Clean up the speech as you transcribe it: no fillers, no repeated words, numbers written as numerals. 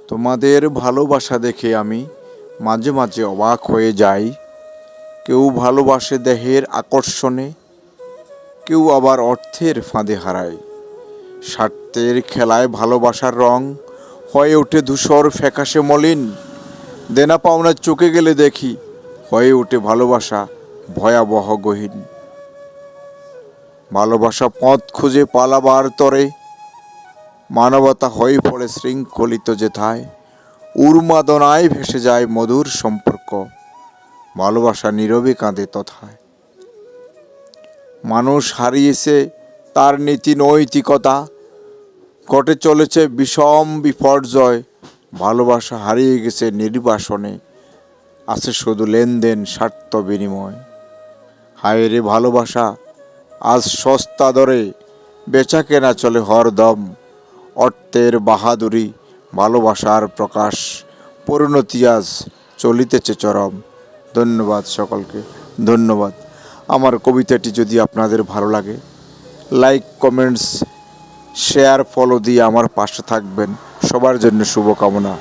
তোমাদের ভালোবাসা দেখে আমি মাঝে মাঝে অবাক হয়ে যাই। কেউ ভালোবাসে দেহের আকর্ষণে, কেউ আবার অর্থের ফাঁদে হারায়। স্বার্থের খেলায় ভালোবাসার রং হয়ে ওঠে ধূসর ফ্যাকাশে মলিন। দেনা পাওনা চুকে গেলে দেখি হয়ে ওঠে ভালোবাসা ভয়াবহ গহীন। ভালোবাসা পথ খুঁজে পালাবার তরে, মানবতা হয়ে পড়ে শৃঙ্খলিত যেথায়। উন্মাদনায় ভেসে যায় মধুর সম্পর্ক, ভালোবাসা নীরবে কাঁদে তথায়। মানুষ হারিয়েছে তার নীতি নৈতিকতা, ঘটে চলেছে বিষম বিপর্যয়। ভালোবাসা হারিয়ে গেছে নির্বাসনে, আছে শুধু লেনদেন স্বার্থ বিনিময়। হায় রে ভালোবাসা আজ সস্তা দরে, বেচা কেনা চলে হরদম। অর্থের বাহাদুরি ভালোবাসার প্রকাশ, পরিণতি আজ চলিতেছে চরম। ধন্যবাদ সকলকে, ধন্যবাদ। আমার কবিতাটি যদি আপনাদের ভালো লাগে, লাইক কমেন্টস শেয়ার ফলো দিয়ে আমার পাশে থাকবেন। সবার জন্য শুভকামনা।